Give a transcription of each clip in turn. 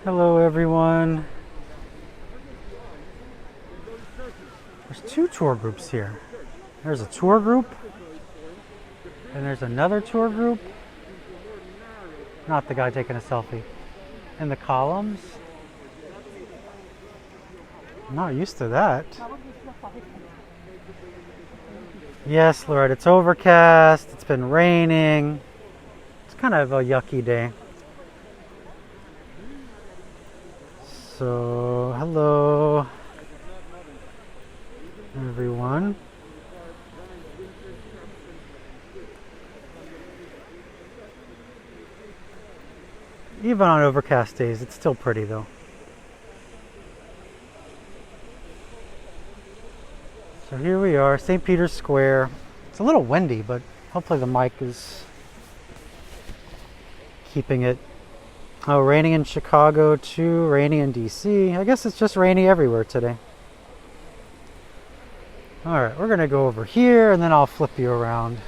Hello everyone. There's two tour groups here. There's a tour group and there's another tour group. Not the guy taking a selfie. And the columns. I'm not used to that. Yes, Lord, it's overcast. It's been raining. It's kind of a yucky day. So, hello, everyone. Even on overcast days, it's still pretty though. So here we are, St. Peter's Square. It's a little windy, but hopefully the mic is keeping it. Oh, raining in Chicago too, rainy in DC. I guess it's just rainy everywhere today. All right, we're gonna go over here and then I'll flip you around.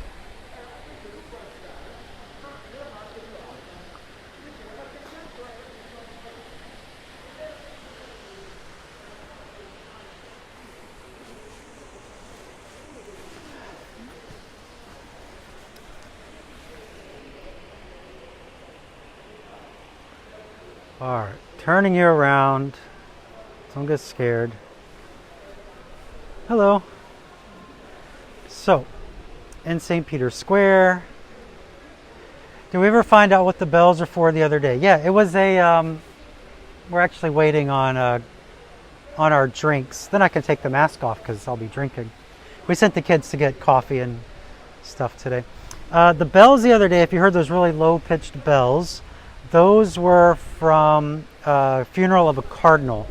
All right, turning you around. Don't get scared. Hello. So, in St. Peter's Square. Did we ever find out what the bells are for the other day? Yeah, it was a. We're actually waiting on our drinks. Then I can take the mask off because I'll be drinking. We sent the kids to get coffee and stuff today. The bells the other day, if you heard those really low-pitched bells, those were from a funeral of a cardinal.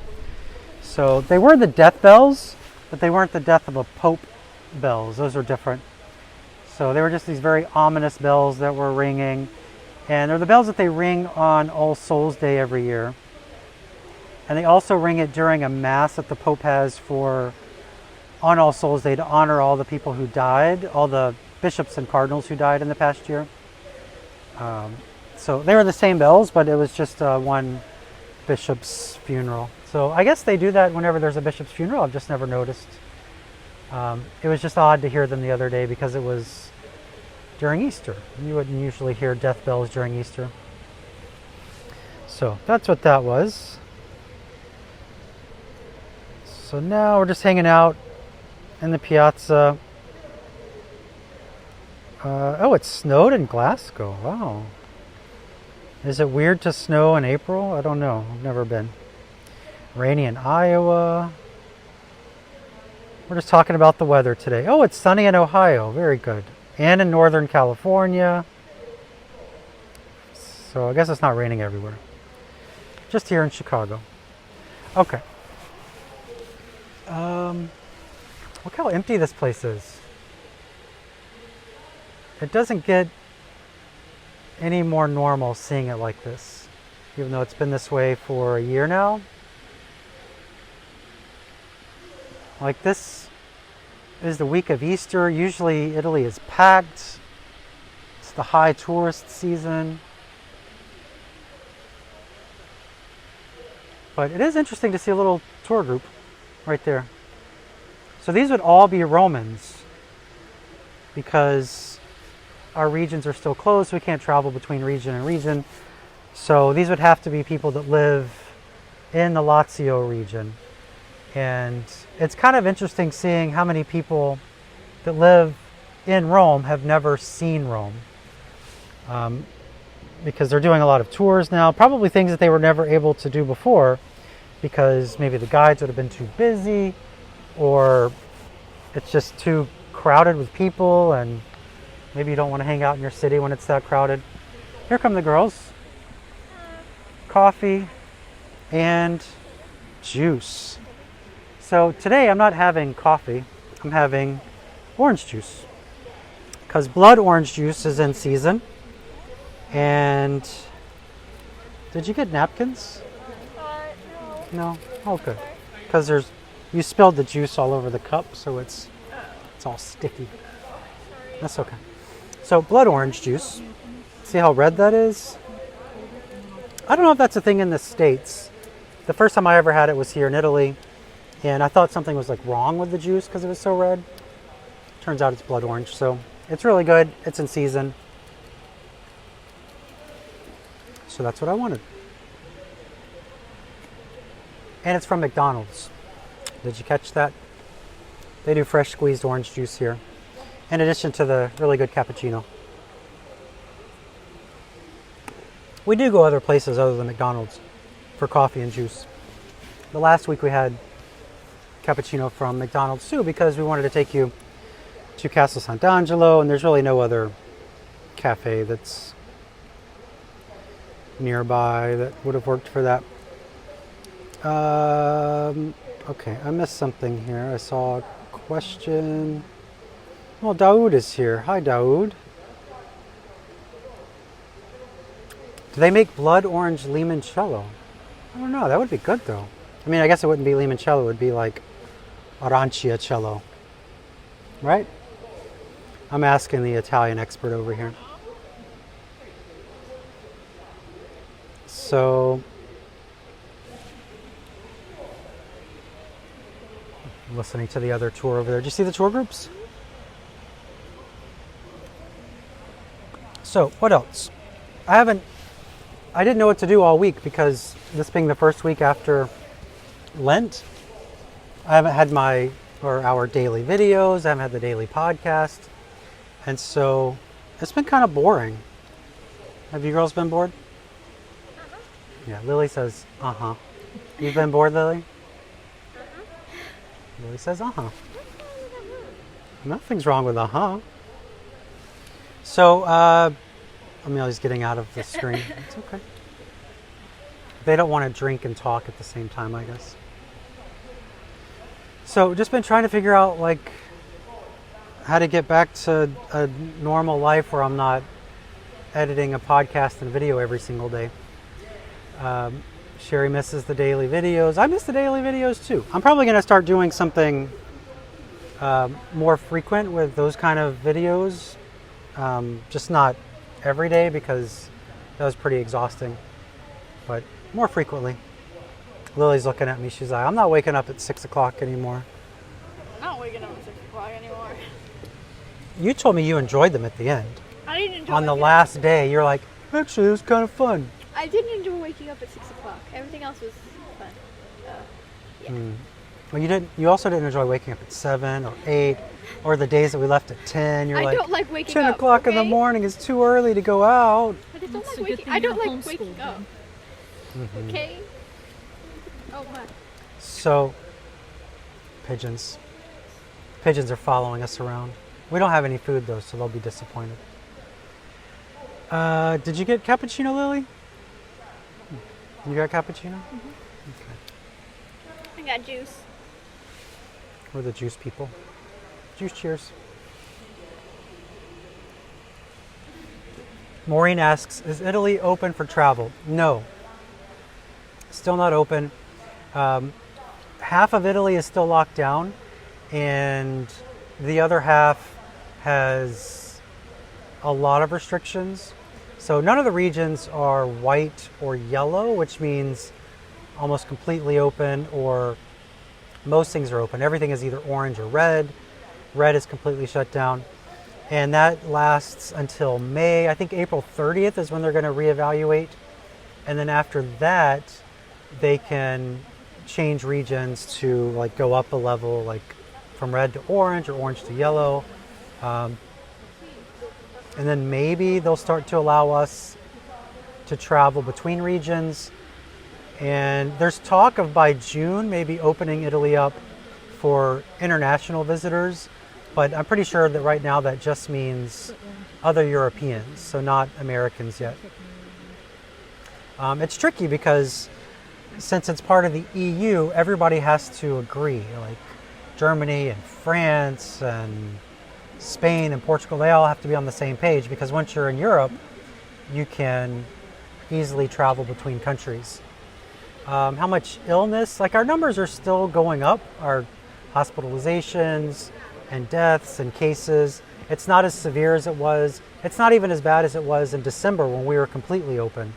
So they were the death bells, but they weren't the death of a pope bells. Those are different. So they were just these very ominous bells that were ringing. And they're the bells that they ring on All Souls Day every year. And they also ring it during a mass that the Pope has on All Souls Day to honor all the people who died, all the bishops and cardinals who died in the past year. So they were the same bells, but it was just one bishop's funeral. So I guess they do that whenever there's a bishop's funeral. I've just never noticed. It was just odd to hear them the other day because it was during Easter. You wouldn't usually hear death bells during Easter. So that's what that was. So now we're just hanging out in the piazza. Oh, it snowed in Glasgow. Wow. Is it weird to snow in April? I don't know. I've never been. Rainy in Iowa. We're just talking about the weather today. Oh, it's sunny in Ohio. Very good. And in Northern California. So I guess it's not raining everywhere. Just here in Chicago. Okay. Look how empty this place is. It doesn't get any more normal seeing it like this, even though it's been this way for a year now. Like, this is the week of Easter. Usually Italy is packed. It's the high tourist season. But it is interesting to see a little tour group right there. So these would all be Romans because our regions are still closed, so we can't travel between region and region. So these would have to be people that live in the Lazio region. And it's kind of interesting seeing how many people that live in Rome have never seen Rome. Because they're doing a lot of tours now, probably things that they were never able to do before because maybe the guides would have been too busy or it's just too crowded with people and maybe you don't want to hang out in your city when it's that crowded. Here come the girls. Coffee and juice. So today I'm not having coffee, I'm having orange juice because blood orange juice is in season. And did you get napkins? No? Oh, good. Because you spilled the juice all over the cup, so it's all sticky. That's okay. So blood orange juice. See how red that is? I don't know if that's a thing in the States. The first time I ever had it was here in Italy, and I thought something was like wrong with the juice because it was so red. Turns out it's blood orange, so it's really good. It's in season. So that's what I wanted. And it's from McDonald's. Did you catch that? They do fresh squeezed orange juice here, in addition to the really good cappuccino. We do go other places other than McDonald's for coffee and juice. But last week we had cappuccino from McDonald's too because we wanted to take you to Castle Sant'Angelo, and there's really no other cafe that's nearby that would have worked for that. Okay, I missed something here. I saw a question. Well, Daoud is here. Hi, Daoud. Do they make blood orange limoncello? I don't know. That would be good, though. I mean, I guess it wouldn't be limoncello. It would be like aranciacello. Right? I'm asking the Italian expert over here. So, listening to the other tour over there. Did you see the tour groups? So, what else? I didn't know what to do all week because this being the first week after Lent, I haven't had our daily videos, I haven't had the daily podcast, and so it's been kind of boring. Have you girls been bored? Uh-huh. Yeah, Lily says, uh-huh. You've been bored, Lily? Uh-huh. Lily says, uh-huh. Nothing's wrong with uh-huh. So, Amelia's getting out of the screen. It's okay. They don't want to drink and talk at the same time, I guess. So, just been trying to figure out, like, how to get back to a normal life where I'm not editing a podcast and video every single day. Sherry misses the daily videos. I miss the daily videos too. I'm probably going to start doing something more frequent with those kind of videos. Just not every day because that was pretty exhausting, but more frequently. Lily's looking at me. She's like, I'm not waking up at 6 o'clock anymore. I'm not waking up at 6 o'clock anymore. You told me you enjoyed them at the end. I didn't enjoy On the last day, you're like, actually, it was kind of fun. I didn't enjoy waking up at 6 o'clock. Everything else was fun. Yeah. Well, you also didn't enjoy waking up at 7 or 8 or the days that we left at 10. You're I like, don't like waking 10 up, o'clock in the okay? morning is too early to go out. But I don't It's a like good waking. thing I don't you're like waking homeschooled, up. Mm-hmm. Okay. Oh my. So, pigeons. Pigeons are following us around. We don't have any food though, so they'll be disappointed. Did you get cappuccino, Lily? You got cappuccino? Mm-hmm. Okay. I got juice. We're the juice people. Juice cheers. Maureen asks, is Italy open for travel? No. Still not open. Half of Italy is still locked down, and the other half has a lot of restrictions. So none of the regions are white or yellow, which means almost completely open, or most things are open. Everything is either orange or red. Red is completely shut down. And that lasts until May. I think April 30th is when they're going to reevaluate. And then after that, they can change regions to like go up a level, like from red to orange or orange to yellow. And then maybe they'll start to allow us to travel between regions. And there's talk of by June maybe opening Italy up for international visitors. But I'm pretty sure that right now that just means other Europeans, so not Americans yet. It's tricky because since it's part of the EU, everybody has to agree. Like Germany and France and Spain and Portugal, they all have to be on the same page because once you're in Europe, you can easily travel between countries. How much illness? Like our numbers are still going up, our hospitalizations and deaths and cases. It's not as severe as it was. It's not even as bad as it was in December when we were completely open.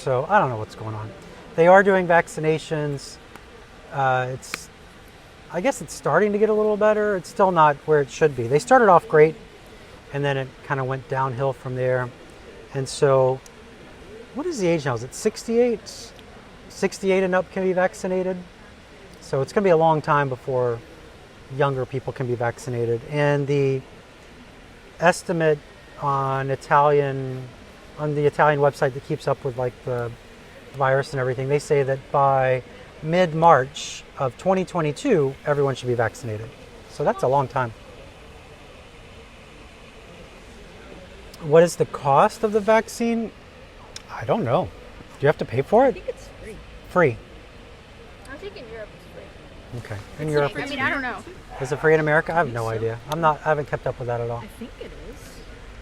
So I don't know what's going on. They are doing vaccinations. I guess it's starting to get a little better. It's still not where it should be. They started off great, and then it kind of went downhill from there. And so, what is the age now? Is it 68? 68 and up can be vaccinated. So it's going to be a long time before younger people can be vaccinated. And the estimate on the Italian website that keeps up with like the virus and everything, they say that by mid-March of 2022, everyone should be vaccinated. So that's a long time. What is the cost of the vaccine? I don't know. Do you have to pay for I it? think it's free. Free. I think in Europe it's free. Okay. In Europe, I mean, I don't know. is it free in America? I have no idea. I haven't kept up with that at all. I think it is.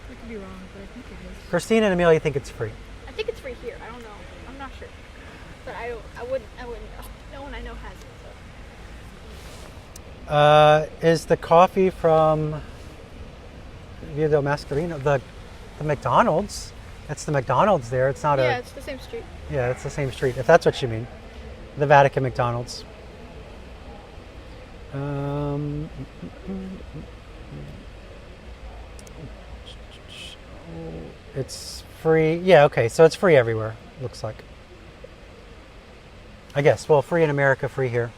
I could be wrong, but I think it is. Christine and Amelia think it's free. I think it's free here. I don't know. I'm not sure. But I wouldn't know. No one I know has it. So. Is the coffee from Via del Mascarino the McDonald's? It's the McDonald's there. It's not Yeah, it's the same street. Yeah, it's the same street, if that's what you mean. The Vatican McDonald's. It's free. Yeah, okay. So it's free everywhere, looks like. I guess. Well, free in America, free here.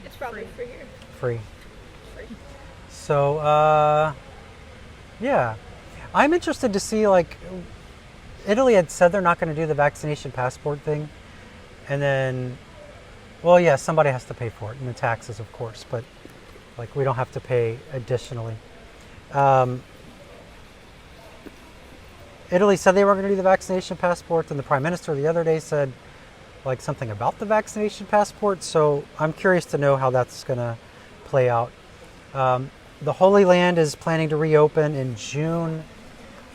It's probably free here. Free. Free. So, yeah. I'm interested to see, like, Italy had said they're not going to do the vaccination passport thing. And then, well, yeah, somebody has to pay for it, and the taxes, of course, but, like, we don't have to pay additionally. Italy said they were going to do the vaccination passport, and the Prime Minister the other day said, like, something about the vaccination passport, so I'm curious to know how that's going to play out. The Holy Land is planning to reopen in June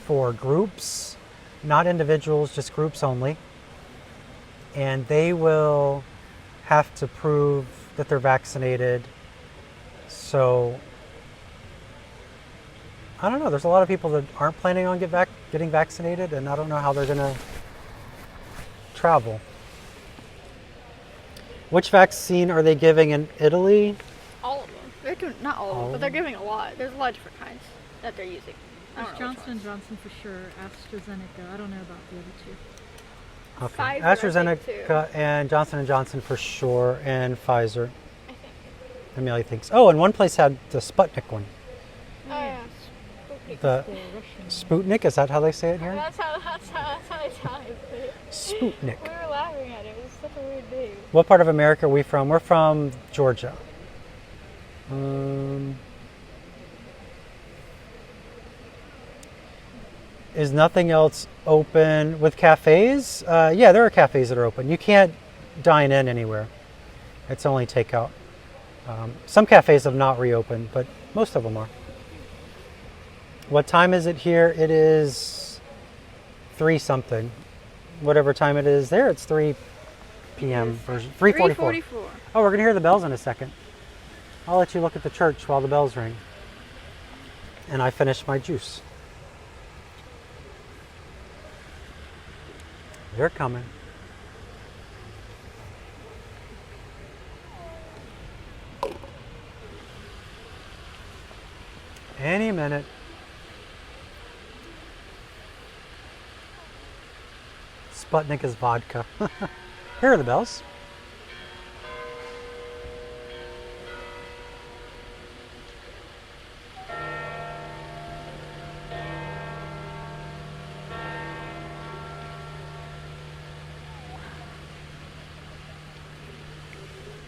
for groups, not individuals, just groups only. And they will have to prove that they're vaccinated. So, I don't know. There's a lot of people that aren't planning on getting vaccinated, and I don't know how they're going to travel. Which vaccine are they giving in Italy? All of them. They're doing, not all of them, but they're giving a lot. There's a lot of different kinds that they're using. I don't There's know which Johnson ones. & Johnson for sure, AstraZeneca. I don't know about the other two. Okay. Pfizer, I think, AstraZeneca and Johnson & Johnson for sure, and Pfizer. I think. Amelia thinks. Oh, and one place had the Sputnik one. Oh yeah. Sputnik. The The Russian. Sputnik, is that how they say it here? That's how they tell it. Sputnik. We were laughing at it. It was such a weird name. What part of America are we from? We're from Georgia. Is nothing else open with cafes? Yeah, there are cafes that are open. You can't dine in anywhere. It's only takeout. Some cafes have not reopened, but most of them are. What time is it here? It is 3 something. Whatever time it is there, it's 3 p.m. version. 3:44. 3:44. Oh, we're going to hear the bells in a second. I'll let you look at the church while the bells ring. And I finish my juice. They're coming. Any minute. Sputnik is vodka. Here are the bells.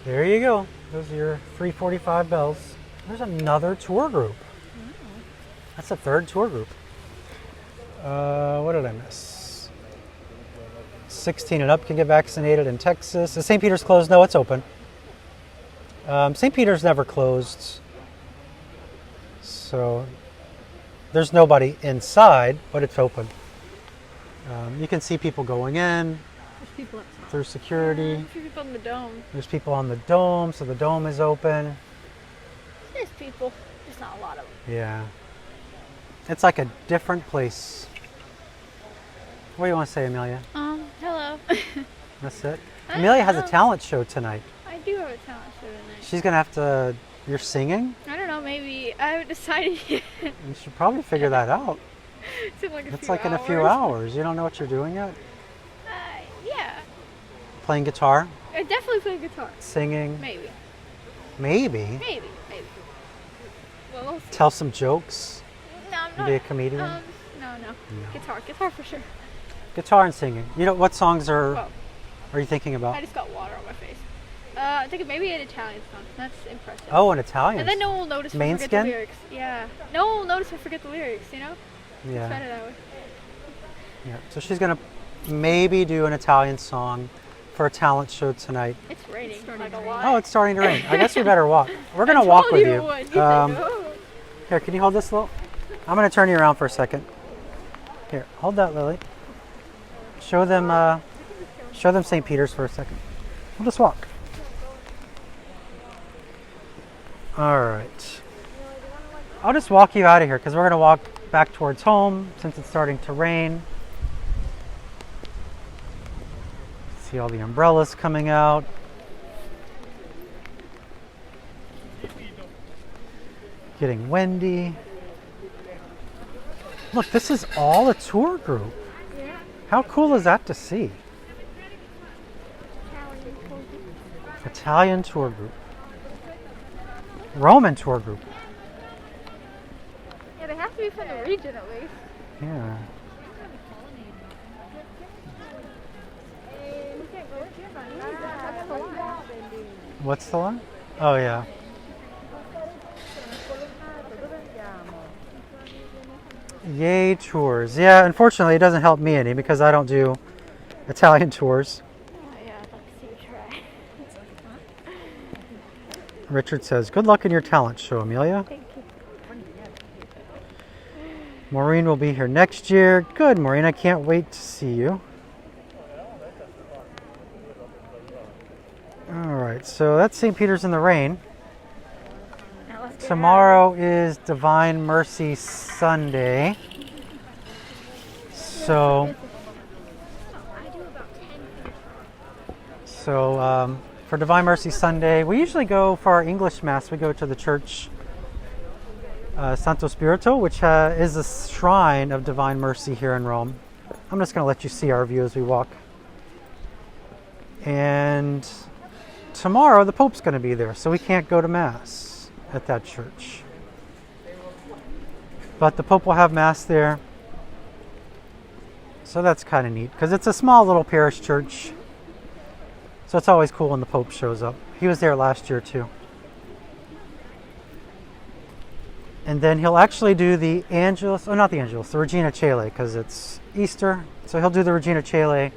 There you go. Those are your 3:45 bells. There's another tour group. That's the third tour group. What did I miss? 16 and up can get vaccinated in Texas. Is St. Peter's closed? No, it's open. St. Peter's never closed. So there's nobody inside, but it's open. You can see people going in There's people outside. through security. A few people in the dome. There's people on the dome, so the dome is open. There's people. There's not a lot of them. Yeah. It's like a different place. What do you want to say, Amelia? Hello. know. That's it. I Amelia has don't a know. talent show tonight. I do have a talent show tonight. She's gonna have to. You're singing. I don't know, maybe. I haven't decided yet. You should probably figure that out. It's in like a It's few like in a few hours. You don't know what you're doing yet. Yeah. Playing guitar, I definitely play guitar. singing, Maybe. maybe. Maybe. Well, we'll see. Tell some jokes. No, I'm You not. be a comedian. No. No. Guitar for sure. Guitar and singing. You know what songs Oh, are you thinking I about? just got water on my face. I think maybe an Italian song. That's impressive. Oh, an Italian. And then no one will notice if I Main forget Skin? the lyrics. Yeah. No one will notice if I forget the lyrics, you know? It's Yeah. better that way. Yeah. So she's gonna maybe do an Italian song for a talent show tonight. It's raining starting like to a rain. lot. Oh, it's starting to rain. I guess we better walk. We're gonna I walk told with you. you. It would. You said no. Here, can you hold this little? I'm gonna turn you around for a second. Here, hold that, Lily. Show them St. Peter's for a second. We'll just walk. All right. I'll just walk you out of here because we're gonna walk back towards home since it's starting to rain. See all the umbrellas coming out. Getting windy. Look, this is all a tour group. How cool is that to see? Italian tour group. Roman tour group. Yeah, they have to be from the region at least. Yeah. What's the one? Oh, yeah. Yay, tours. Yeah, unfortunately, it doesn't help me any because I don't do Italian tours. Yeah, I'd like to see you try. Richard says, good luck in your talent show, Amelia. Thank you. Maureen will be here next year. Good, Maureen. I can't wait to see you. All right, so that's St. Peter's in the rain. Now let's get Tomorrow is Divine Mercy Sunday. So, for Divine Mercy Sunday, we usually go for our English Mass. We go to the church Santo Spirito, which is a shrine of Divine Mercy here in Rome. I'm just going to let you see our view as we walk. And tomorrow the Pope's going to be there, so we can't go to Mass at that church. But the Pope will have Mass there. So that's kind of neat, because it's a small little parish church. So it's always cool when the Pope shows up. He was there last year too. And then he'll actually do the Angelus, oh not the Angelus, the Regina Coeli, because it's Easter. So he'll do the Regina Coeli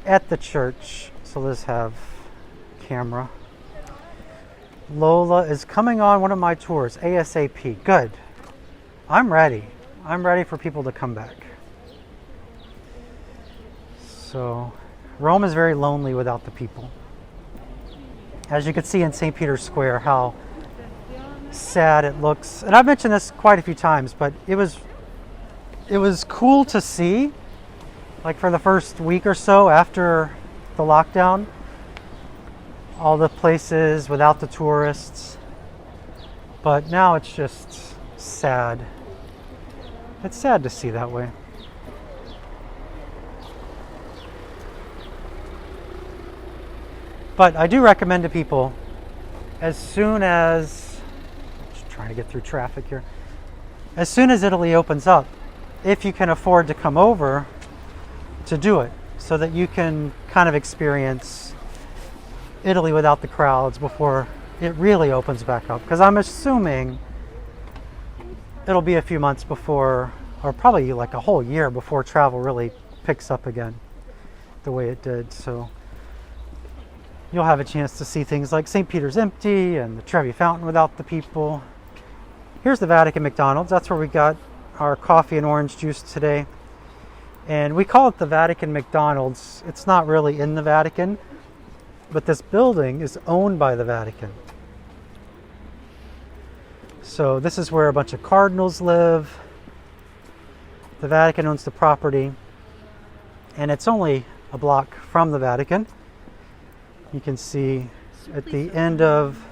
at the church. So let's have camera. Lola is coming on one of my tours, ASAP. Good. I'm ready. I'm ready for people to come back. So Rome is very lonely without the people. As you can see in St. Peter's Square, how sad it looks. And I've mentioned this quite a few times, but it was cool to see, like for the first week or so after the lockdown, all the places without the tourists. But now it's just sad. It's sad to see that way. But I do recommend to people, as soon as, just trying to get through traffic here, as soon as Italy opens up, if you can afford to come over, to do it, so that you can kind of experience Italy without the crowds before it really opens back up. Because I'm assuming it'll be a few months before, or probably like a whole year before travel really picks up again the way it did. So you'll have a chance to see things like St. Peter's empty and the Trevi Fountain without the people. Here's the Vatican McDonald's. That's where we got our coffee and orange juice today. And we call it the Vatican McDonald's. It's not really in the Vatican, but this building is owned by the Vatican. So this is where a bunch of cardinals live. The Vatican owns the property. And it's only a block from the Vatican. You can see at the end of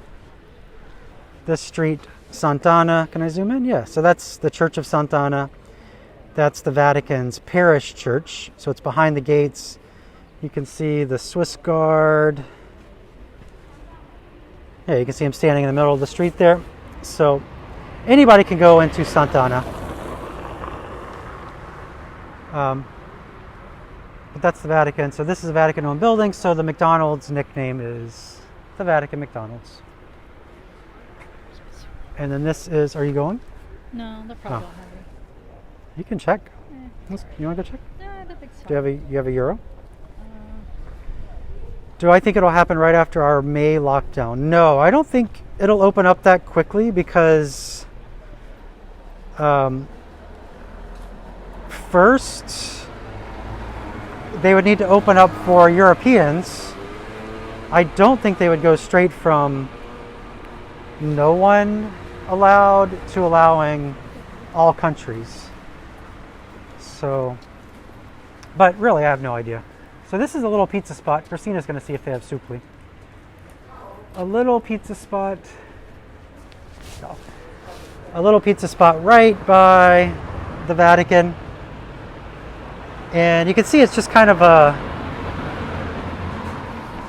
this street, Sant'Anna. Can I zoom in? Yeah, so that's the Church of Sant'Anna. That's the Vatican's parish church. So it's behind the gates. You can see the Swiss Guard. Yeah, you can see him standing in the middle of the street there. So anybody can go into Sant'Anna. But that's the Vatican. So this is a Vatican-owned building. So the McDonald's nickname is the Vatican McDonald's. And then this is, are you going? No, they're probably don't have it. You can check. Eh. You want to go check? No, I don't think so. Do you have a euro? Do I think it'll happen right after our May lockdown? No, I don't think it'll open up that quickly because first they would need to open up for Europeans. I don't think they would go straight from no one allowed to allowing all countries. So, but really I have no idea. So this is a little pizza spot. Christina's going to see if they have supli. A little pizza spot. No. A little pizza spot right by the Vatican. And you can see it's just kind of a,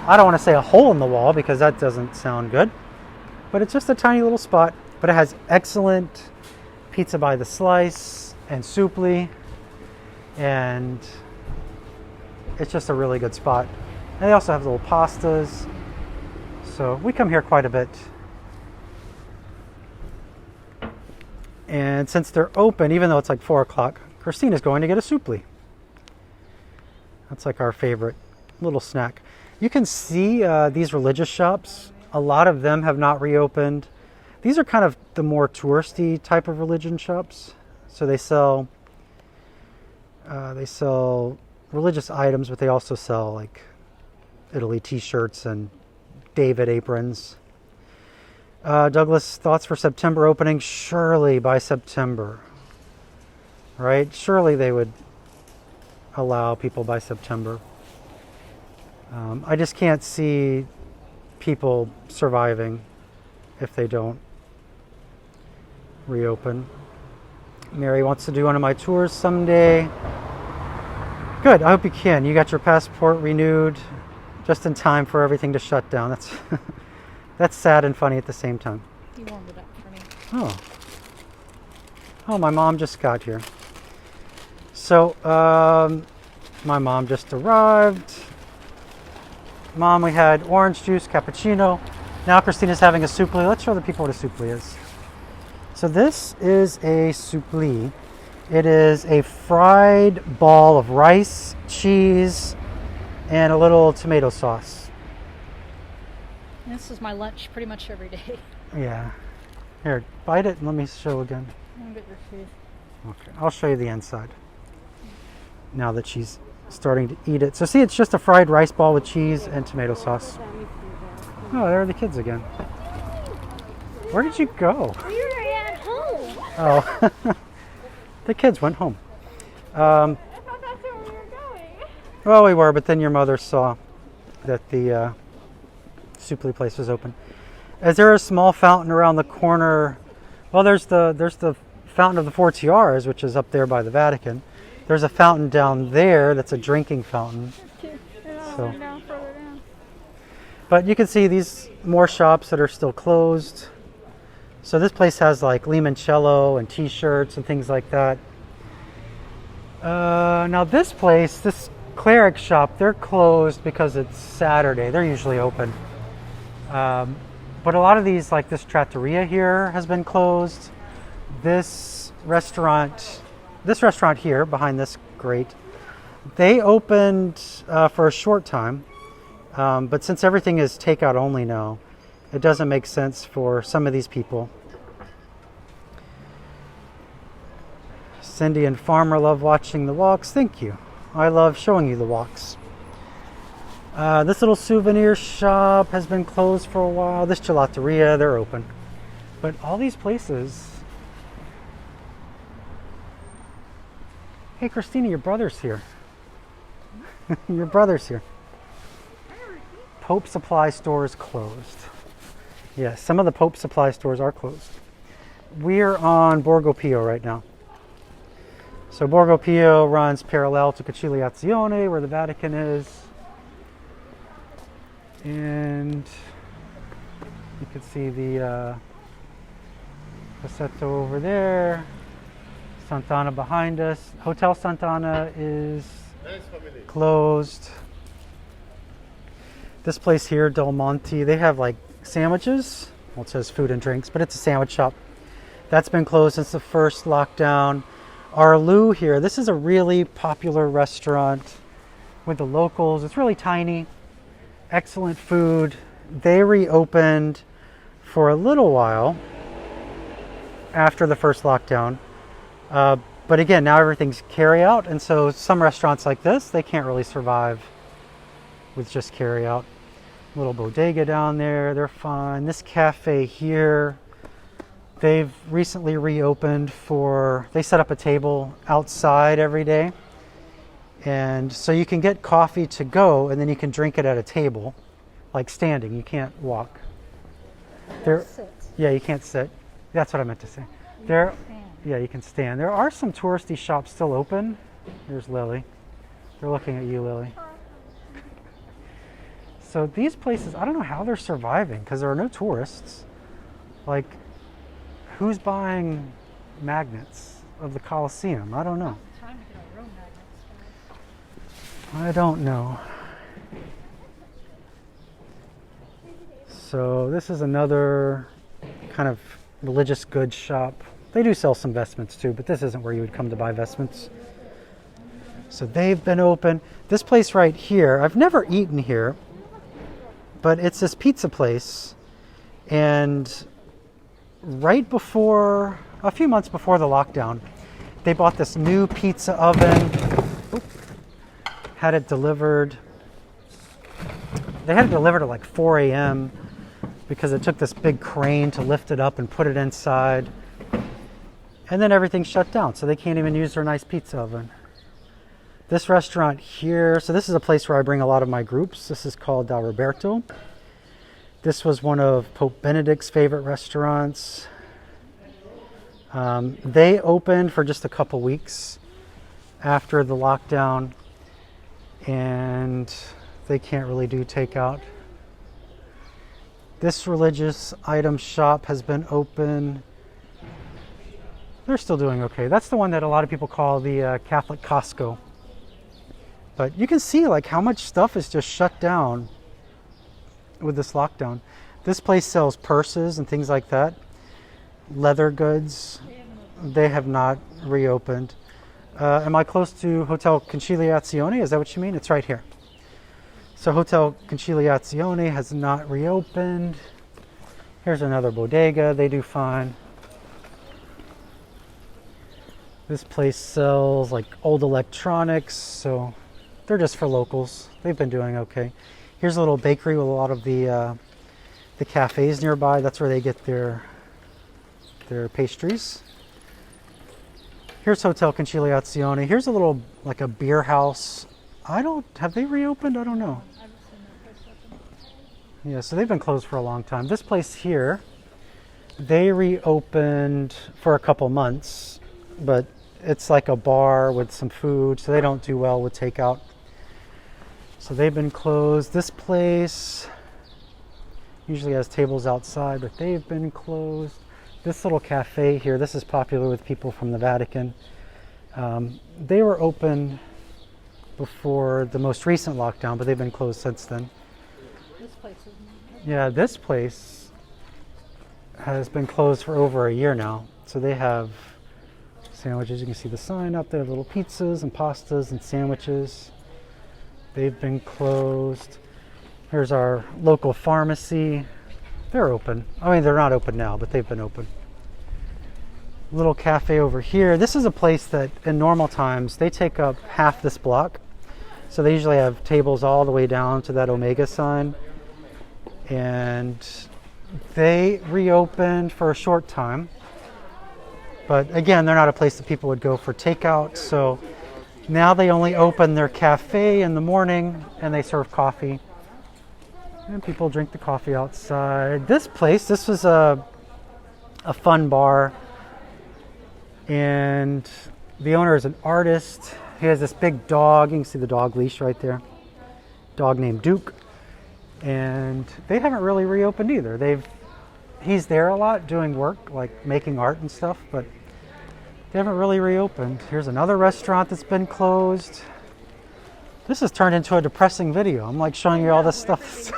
I don't want to say a hole in the wall because that doesn't sound good. But it's just a tiny little spot. But it has excellent pizza by the slice and supli. And it's just a really good spot. And they also have little pastas. So we come here quite a bit. And since they're open, even though it's like 4 o'clock, Christina's going to get a supli. That's like our favorite little snack. You can see these religious shops. A lot of them have not reopened. These are kind of the more touristy type of religion shops. So they sell religious items, but they also sell like Italy t-shirts and David aprons. Douglas, thoughts for September opening? Surely by September, right? Surely they would allow people by September. I just can't see people surviving if they don't reopen. Mary wants to do one of my tours someday. Good, I hope you can. You got your passport renewed just in time for everything to shut down. That's that's sad and funny at the same time. You warmed it up for me. Oh, my mom just got here. So, my mom just arrived. Mom, we had orange juice, cappuccino. Now Christina's having a supli. Let's show the people what a supli is. So this is a supli. It is a fried ball of rice, cheese, and a little tomato sauce. This is my lunch pretty much every day. Yeah. Here, bite it and let me show again. I'm good with food. Okay, I'll show you the inside. Now that she's starting to eat it. So see, it's just a fried rice ball with cheese and tomato sauce. Oh, there are the kids again. Where did you go? We were at home. Oh, the kids went home. I thought that's where we were going. Well, we were, but then your mother saw that the supli place was open. Is there a small fountain around the corner? Well, there's the fountain of the Four Tiaras, which is up there by the Vatican. There's a fountain down there that's a drinking fountain. So, Down, further down. but you can see these more shops that are still closed. So this place has like limoncello and t-shirts and things like that. Now this place, this cleric shop, they're closed because it's Saturday. They're usually open. But a lot of these, like this trattoria here, has been closed. This restaurant here behind this grate, they opened for a short time. But since everything is takeout only now, it doesn't make sense for some of these people. Cindy and Farmer love watching the walks. Thank you. I love showing you the walks. This little souvenir shop has been closed for a while. This gelateria, they're open. But all these places... Hey, Christina, your brother's here. Your brother's here. Pope Supply Store is closed. Yes, some of the Pope Supply stores are closed. We're on Borgo Pio right now. So Borgo Pio runs parallel to Conciliazione, where the Vatican is. And you can see the Passetto over there. Sant'Anna behind us. Hotel Sant'Anna is closed. This place here, Del Monte, they have like sandwiches. Well, it says food and drinks, but it's a sandwich shop. That's been closed since the first lockdown. Arlou here, this is a really popular restaurant with the locals. It's really tiny, excellent food. They reopened for a little while after the first lockdown. But again, now everything's carry out. And so some restaurants like this, they can't really survive with just carry out. Little bodega down there, they're fine. This cafe here, they've recently reopened they set up a table outside every day. And so you can get coffee to go and then you can drink it at a table, like standing. You can't walk. Yeah, you can't sit. That's what I meant to say. Yeah, you can stand. There are some touristy shops still open. Here's Lily. They're looking at you, Lily. So these places, I don't know how they're surviving because there are no tourists. Like, who's buying magnets of the Colosseum? I don't know. I don't know. So this is another kind of religious goods shop. They do sell some vestments too, but this isn't where you would come to buy vestments. So they've been open. This place right here, I've never eaten here, but it's this pizza place. And right before, a few months before the lockdown, they bought this new pizza oven, had it delivered. They had it delivered at like 4 a.m. because it took this big crane to lift it up and put it inside. And then everything shut down, so they can't even use their nice pizza oven. This restaurant here, so this is a place where I bring a lot of my groups. This is called Dal Roberto. This was one of Pope Benedict's favorite restaurants. They opened for just a couple weeks after the lockdown, and they can't really do takeout. This religious item shop has been open. They're still doing okay. That's the one that a lot of people call the Catholic Costco. But you can see like how much stuff is just shut down with this lockdown. This place sells purses and things like that. Leather goods. They have not reopened. Am I close to Hotel Conciliazione? Is that what you mean? It's right here. So Hotel Conciliazione has not reopened. Here's another bodega. They do fine. This place sells like old electronics, so they're just for locals. They've been doing okay. Here's a little bakery with a lot of the cafes nearby. That's where they get their pastries. Here's Hotel Conciliazione. Here's a little, like a beer house. Have they reopened? I don't know. Yeah, so they've been closed for a long time. This place here, they reopened for a couple months, but it's like a bar with some food, so they don't do well with takeout. So they've been closed. This place usually has tables outside, but they've been closed. This little cafe here, this is popular with people from the Vatican. They were open before the most recent lockdown, but they've been closed since then. This place is Yeah, this place has been closed for over a year now. So they have sandwiches. You can see the sign up there, little pizzas and pastas and sandwiches. They've been closed. Here's our local pharmacy. They're open. I mean, they're not open now, but they've been open. Little cafe over here. This is a place that in normal times, they take up half this block. So they usually have tables all the way down to that Omega sign. And they reopened for a short time. But again, they're not a place that people would go for takeout. So Now they only open their cafe in the morning and they serve coffee. And people drink the coffee outside. This place, this was a fun bar. And the owner is an artist. He has this big dog. You can see the dog leash right there. Dog named Duke. And they haven't really reopened either. He's there a lot doing work, like making art and stuff, but they haven't really reopened. Here's another restaurant that's been closed. This has turned into a depressing video. I'm like showing you all this stuff.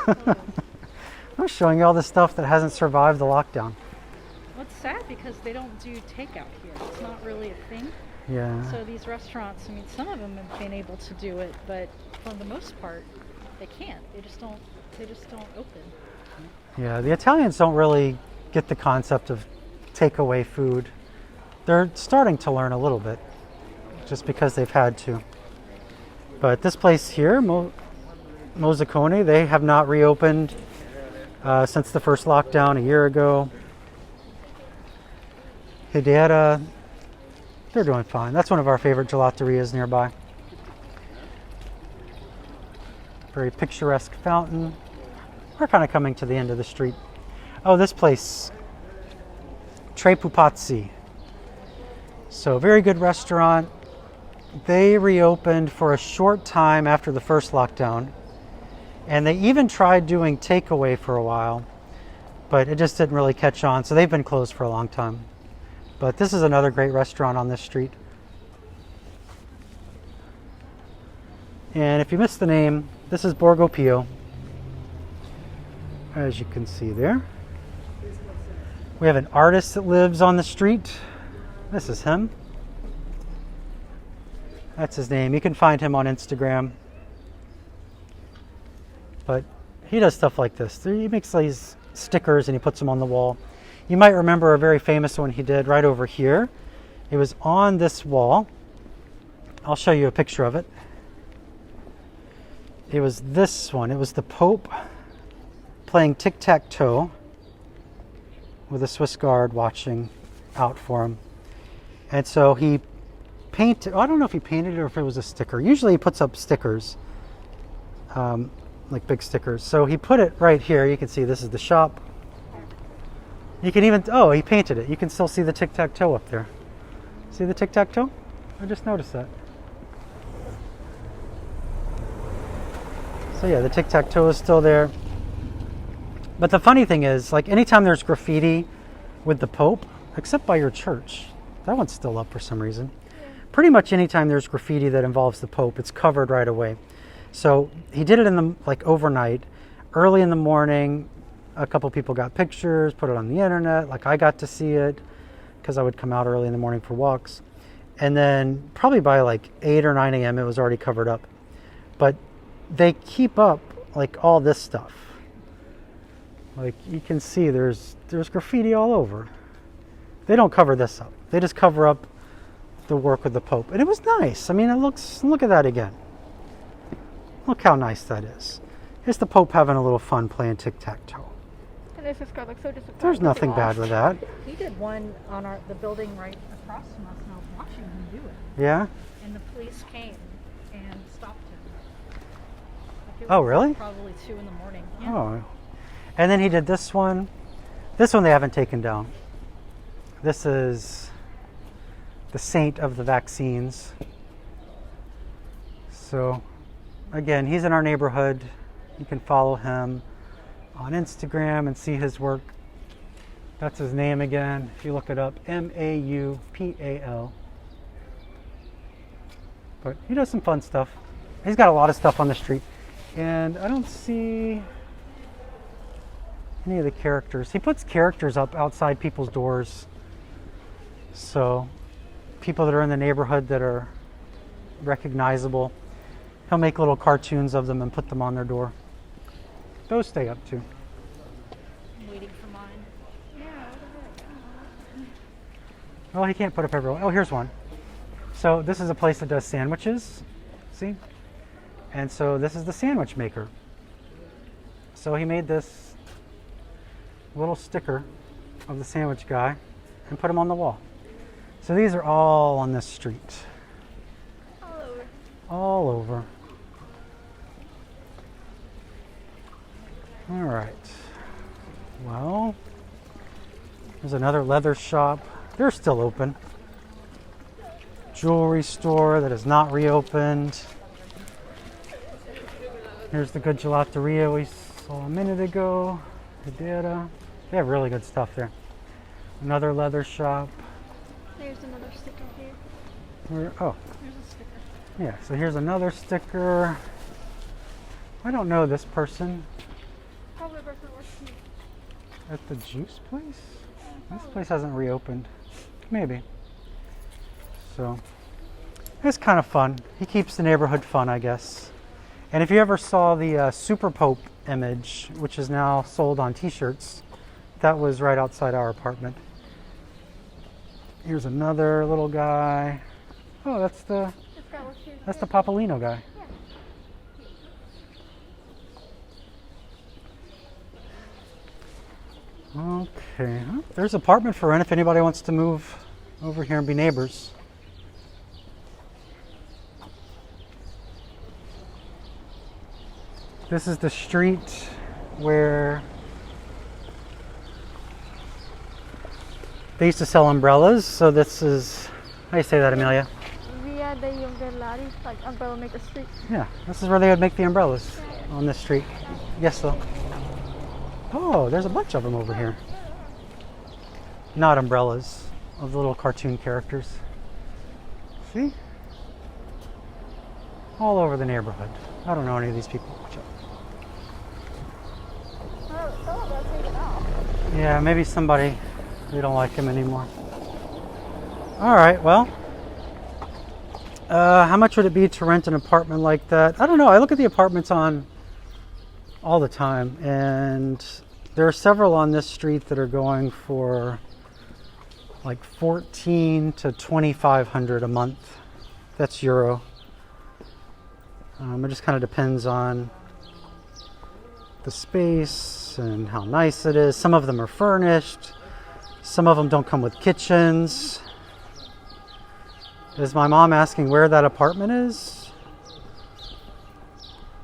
I'm showing you all this stuff that hasn't survived the lockdown. Well, it's sad because they don't do takeout here. It's not really a thing. Yeah. So these restaurants, I mean, some of them have been able to do it, but for the most part, they can't. They just don't open. Yeah, the Italians don't really get the concept of takeaway food. They're starting to learn a little bit, just because they've had to. But this place here, Mozzicone, they have not reopened since the first lockdown a year ago. Hedera, they're doing fine. That's one of our favorite gelaterias nearby. Very picturesque fountain. We're kind of coming to the end of the street. Oh, this place, Tre Pupazzi. So, very good restaurant. They reopened for a short time after the first lockdown. And they even tried doing takeaway for a while, but it just didn't really catch on. So they've been closed for a long time. But this is another great restaurant on this street. And if you missed the name, this is Borgo Pio. As you can see there. We have an artist that lives on the street. This is him. That's his name. You can find him on Instagram. But he does stuff like this. He makes these stickers and he puts them on the wall. You might remember a very famous one he did right over here. It was on this wall. I'll show you a picture of it. It was this one. It was the Pope playing tic-tac-toe with a Swiss guard watching out for him. And so he painted, I don't know if he painted it or if it was a sticker. Usually he puts up stickers, like big stickers. So he put it right here. You can see this is the shop. You can even, oh, he painted it. You can still see the tic-tac-toe up there. See the tic-tac-toe? I just noticed that. So yeah, the tic-tac-toe is still there. But the funny thing is, like anytime there's graffiti with the Pope, except by your church, that one's still up for some reason. Pretty much anytime there's graffiti that involves the Pope, it's covered right away. So he did it in the like overnight, early in the morning. A couple people got pictures, put it on the internet. Like I got to see it because I would come out early in the morning for walks. And then probably by like 8 or 9 a.m. it was already covered up. But they keep up like all this stuff. Like you can see there's graffiti all over. They don't cover this up. They just cover up the work with the Pope. And it was nice. I mean, look at that again. Look how nice that is. Here's the Pope having a little fun playing tic-tac-toe. And this guy looks so disappointed. There's nothing bad with that. He did one on the building right across from us, and I was watching him do it. Yeah? And the police came and stopped him. Like, it Oh, was really? Probably 2 in the morning. Yeah. Oh. And then he did this one. This one they haven't taken down. This is the saint of the vaccines. So, again, he's in our neighborhood. You can follow him on Instagram and see his work. That's his name again. If you look it up, Maupal. But he does some fun stuff. He's got a lot of stuff on the street. And I don't see any of the characters. He puts characters up outside people's doors. So people that are in the neighborhood that are recognizable, he'll make little cartoons of them and put them on their door. Those stay up too. I'm waiting for mine. Yeah, look at that. Well, he can't put up everyone. Oh, here's one. So this is a place that does sandwiches. See? And so this is the sandwich maker. So he made this little sticker of the sandwich guy and put him on the wall. So these are all on this street. All over. all over. All right. Well, there's another leather shop. They're still open. Jewelry store that is not reopened. Here's the good gelateria we saw a minute ago. Hedera. They have really good stuff there. Another leather shop. There's another sticker here. Oh, There's a sticker. yeah. So here's another sticker. I don't know this person. Probably a person working. At the juice place? This place hasn't reopened. Maybe. So, it's kind of fun. He keeps the neighborhood fun, I guess. And if you ever saw the Super Pope image, which is now sold on t-shirts, that was right outside our apartment. Here's another little guy. Oh, that's the Papolino guy. Okay, there's an apartment for rent if anybody wants to move over here and be neighbors. This is the street where they used to sell umbrellas. So this is, how do you say that, Amelia? Via de Umbrellari, like Umbrella Maker Street. Yeah, this is where they would make the umbrellas on this street. Yes, though. Oh, there's a bunch of them over here. Not umbrellas, of the little cartoon characters. See? All over the neighborhood. I don't know any of these people. Yeah, maybe somebody, they don't like him anymore. All right, well. How much would it be to rent an apartment like that? I don't know. I look at the apartments on all the time, and there are several on this street that are going for like 14 to 2,500 a month. That's euro. It just kind of depends on the space and how nice it is. Some of them are furnished. Some of them don't come with kitchens. Is my mom asking where that apartment is?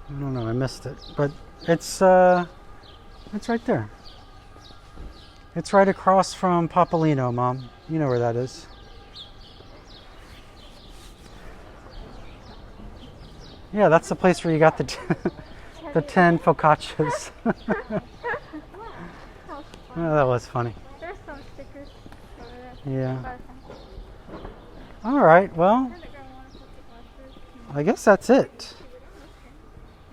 I don't know. I missed it, but it's right there. It's right across from Papolino, Mom. You know where that is. Yeah, that's the place where you got the 10 focaccias. Oh, that was funny. There's some stickers over there. Yeah. All right. Well, I guess that's it.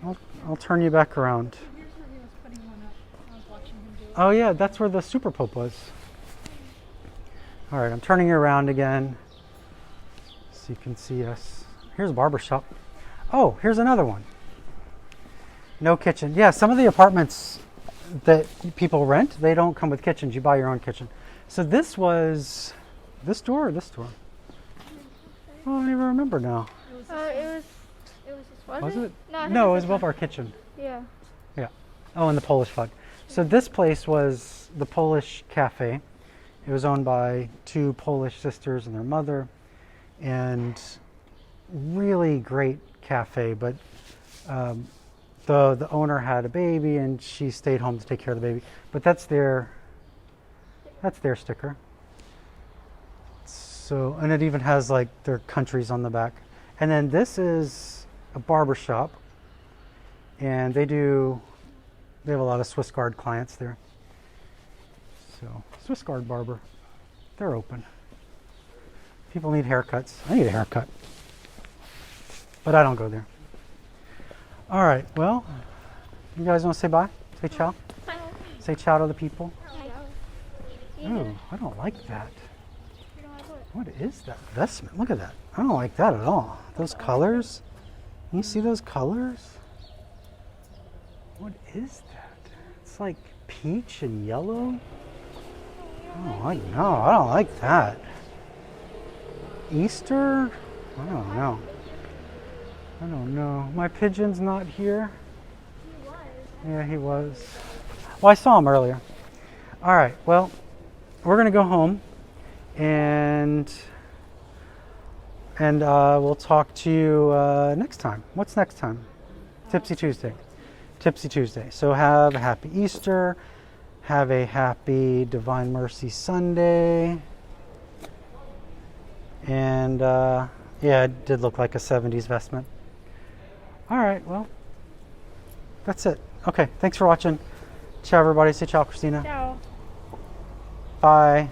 I'll turn you back around. Here's where he was putting one up. I was watching him do it. Oh yeah, that's where the Super Pope was. All right, I'm turning you around again so you can see us. Here's a barber shop. Oh, here's another one. No kitchen. Yeah, some of the apartments that people rent, they don't come with kitchens. You buy your own kitchen. So this was this door or this door? Oh, I don't even remember now. It was Was it? No, it was above our kitchen. Yeah. Yeah. Oh, and the Polish flag. So this place was the Polish cafe. It was owned by two Polish sisters and their mother, and really great cafe. But the owner had a baby, and she stayed home to take care of the baby. But that's their sticker. So, and it even has like their countries on the back. And then this is a barber shop, and they have a lot of Swiss Guard clients there. So, Swiss Guard barber, they're open. People need haircuts. I need a haircut, but I don't go there. All right, well, you guys want to say bye? Say ciao? Say ciao to the people? Ooh, I don't like that. What is that vestment? Look at that. I don't like that at all. Those colors. Can you see those colors? What is that? It's like peach and yellow. Oh, I don't like that. Easter? I don't know. I don't know. My pigeon's not here. Yeah, he was. Well, I saw him earlier. All right, well, we're going to go home. And And we'll talk to you next time. What's next time? Tipsy Tuesday. Tipsy Tuesday. So have a happy Easter. Have a happy Divine Mercy Sunday. And yeah, it did look like a 70s vestment. All right, well, that's it. Okay, thanks for watching. Ciao, everybody. Say ciao, Christina. Ciao. Bye.